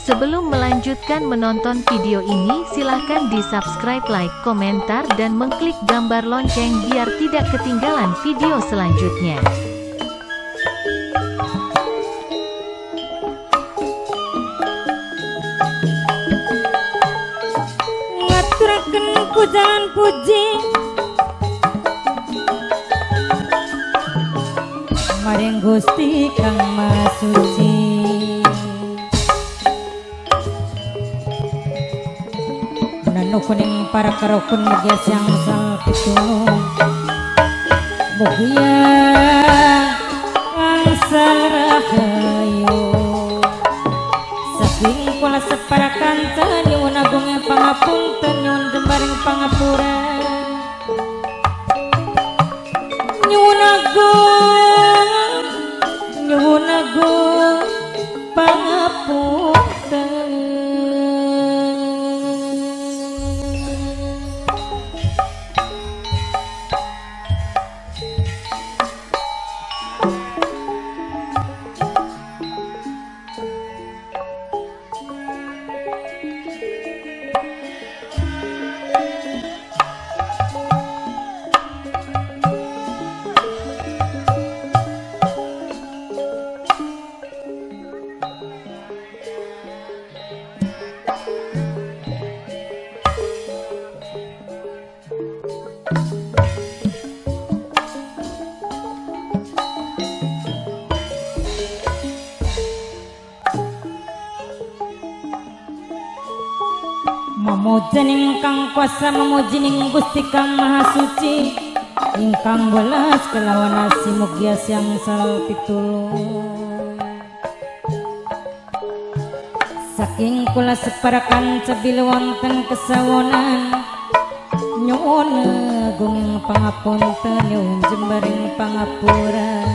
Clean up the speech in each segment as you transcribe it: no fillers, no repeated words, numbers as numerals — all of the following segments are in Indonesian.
Sebelum melanjutkan menonton video ini, silahkan di-subscribe, like, komentar, dan mengklik gambar lonceng biar tidak ketinggalan video selanjutnya. Ngaturaken pujian puji maring Gusti Kang Maha Suci. Kuning para karokun mugia siang sal pitulung mugia angsal rahayu saking kula separakan nyuwun agung pangapunten nyuwun jembaring pangapura nyuwun agung pangapunten. Memuji ingkang kuasa memuji ning Gusti Kang Maha Suci ingkang welas kelawan asi mugia siang sal pitulung saking kula separakan cebil wonten kesawonan nyuwun agung pangapunten nyuwun jembaring pangapura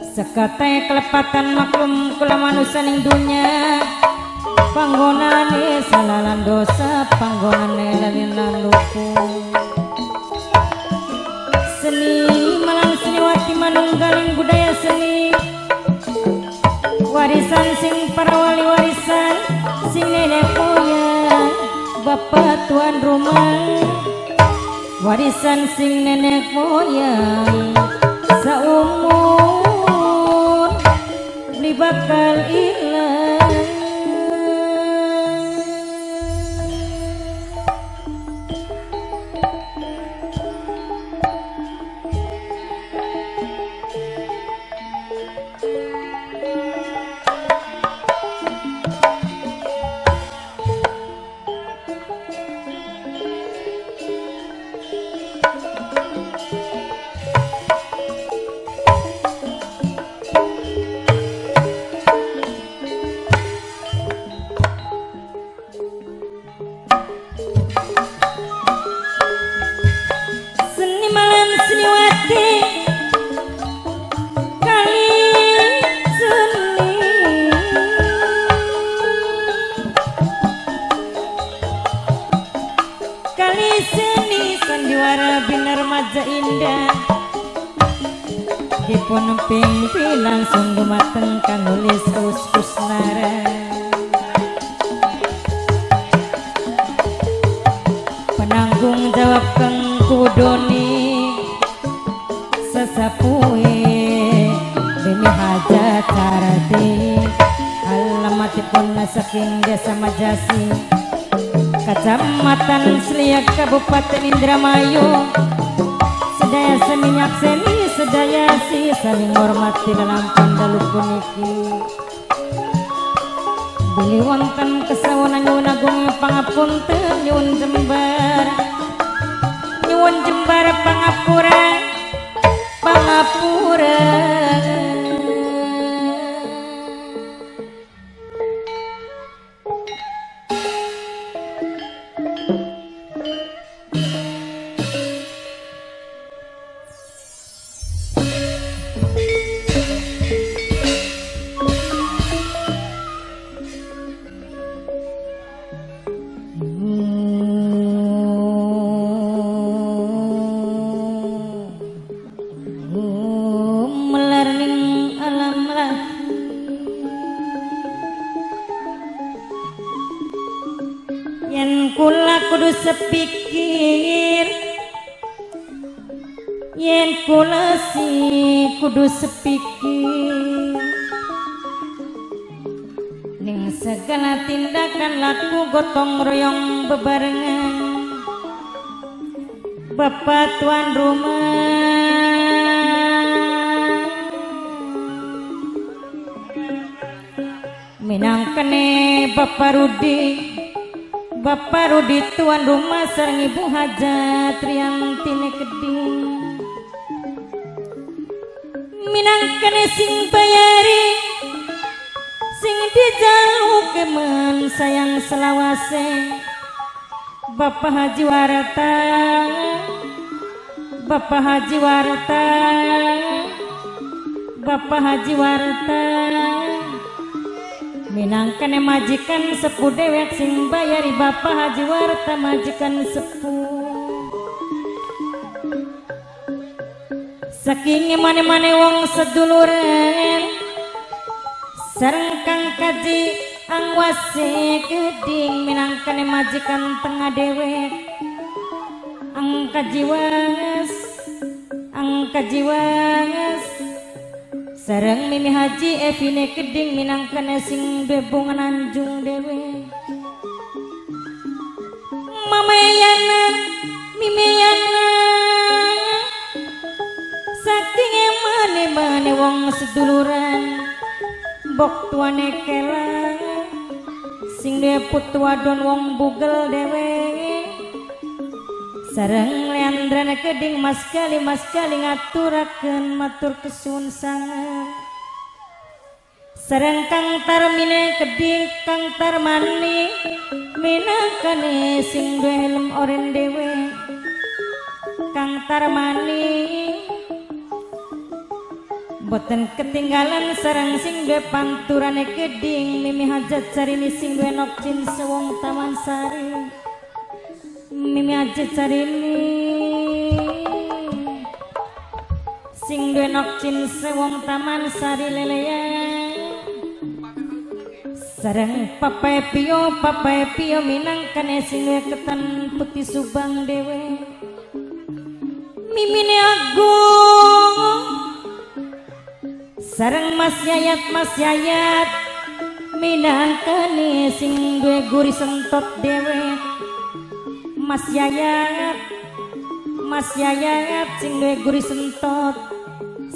sekate kelepatan maklum kula manusia ning dunya panggonane salalan dosa panggonane lalinan lupu seni malang seniwati manunggaling budaya seni warisan sing para wali warisan sing nenek moyang bapak tuan rumah warisan sing nenek moyang saumur beli bakal ilang. Dipun pimpinan langsung gumateng kang nulis Kusnara penanggung jawab kang kudoni sesapuhe demi hajat carati alamatipun saking desa Majasi Kecamatan Seliak Kabupaten Indramayu sedaya seminyak seni sedaya si saling hormati dalam pandalu puniki beli wonten kesawonan nyuwun agung pangapunten nyuwun jembar pangapura yen kula kudu sepikir, yen kula kudu sepikir ning segala tindakan laku gotong royong bebarengan. Bapak tuan rumah minangkene Bapak Rudi tuan rumah sareng Ibu Hajat Riantine Keding minangkene sing bayari sing dijalukeun sayang selawase. Bapak Haji Warta, Bapak Haji Warta, Bapak Haji Warta minangkene majikan sepuh dewek sing bayari. Bapak Haji Warta majikan sepuh saking mane-mane wong seduluran sareng Kang Kaji Angwase Keding minangkane majikan tengah dewek. Angka jiwas sareng Mimi Haji Evine Keding minangkane sing bebungan anjung dewek. Mamayana Mimiyana saking mane-mane wong seduluran bok tuane kela sing dia putu wadon wong bugel dewe sareng Leandrana Keding mas kali ngaturakeun matur kesuwun sangat sareng Kang Tarmine Keding Kang Tarmani minangkane sing duwe helm oren dewe. Kang Tarmani boten ketinggalan sareng sing duwe panturane Keding Mimi Hajat Sarini sing duwe nokcin sewong Taman Sari. Mimi Hajat Sarini sing duwe nokcin sewong Taman Sari leleya sareng Papa Pio minangkane sing duwe ketan putih Subang dewe. Mimine Agung sareng Mas Yayat minangkane sing duwe guri sentot dewe. Mas Yayat sing duwe guri sentot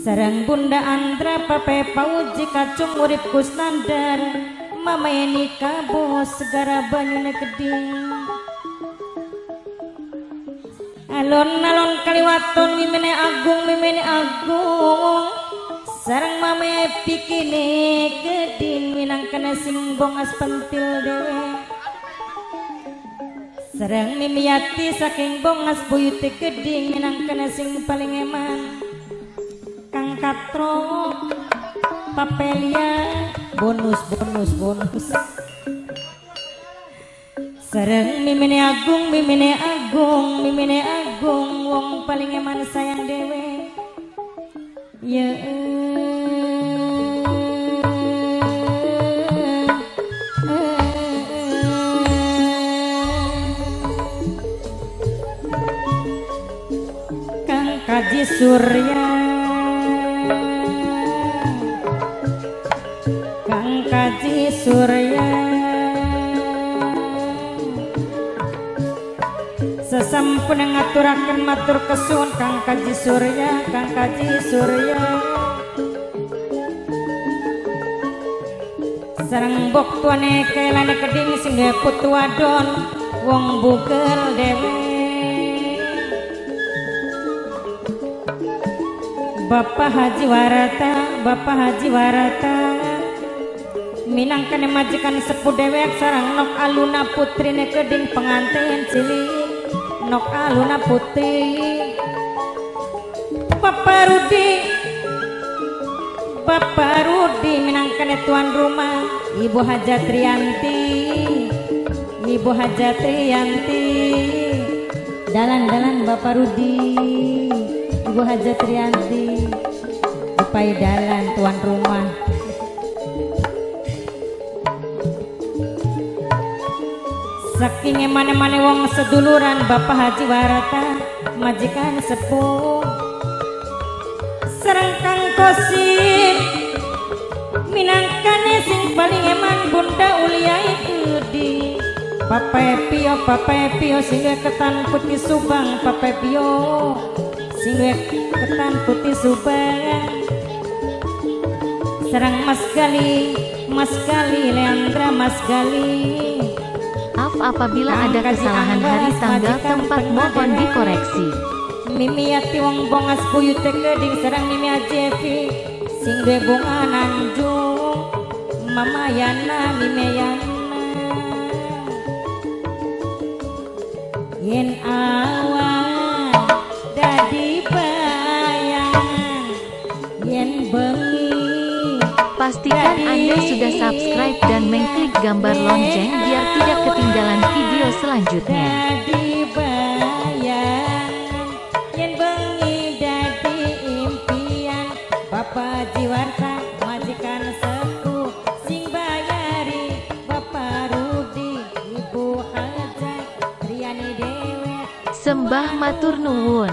sareng Bunda Andra Pape Pauji Kacung urip Kusnandar Mama Eni Kabo segara banyune Keding. Alon-alon kaliwaton Mimine Agung sareng Mame Pikine Keding minangkane sing bongas pentil dewe. Sareng Mimiati saking bongas buyute Keding minangkane sing paling eman. Kang Katro Papelia bonus sareng Mimine Agung wong paling eman sayang dewe. Ya Kang Kaji Surya sesampun ngaturaken matur kesuwun Kang Kaji Surya sareng bok tuane kelane Keding sing duwe putu wadon wong bugel dewe. Bapak Haji Warata minangkane majikan sepuh dewek sareng Nok Aluna putrine Keding pengantin cilik Nok Aluna putri. Bapak Rudi minangkane tuan rumah. Ibu Hajat Rianti dalan Bapak Rudi Ibu Hajat Rianti upai dalan tuan rumah. saking emane-mane wong seduluran Bapak Haji Warata majikan sepuh sareng Kang Kosim minangkane sing paling eman Bunda Uliai Gedi Pape Pio sing ketan putih Subang Pape Pio sing ketan putih Subang sareng Mas Gali Leandra Mas Gali. Maaf apabila ada kesalahan hari tanggal tempat mohon dikoreksi. Mimi Yati wong bongas buyut keding sareng Mimi Ajevi sing duwe bunga Nanjung Mama Yana Mimi Yana yen awan dadi bayangan yen bengi. Pastikan Anda sudah subscribe dan mengklik gambar lonceng biar tidak ketinggalan video selanjutnya. Dadi bayangan yen bengi dadi impian Bapak Jiwarta majikan sepuh sing bayari Bapak Rudi Ibu Haja Riani Dewe Sembah matur nuwun.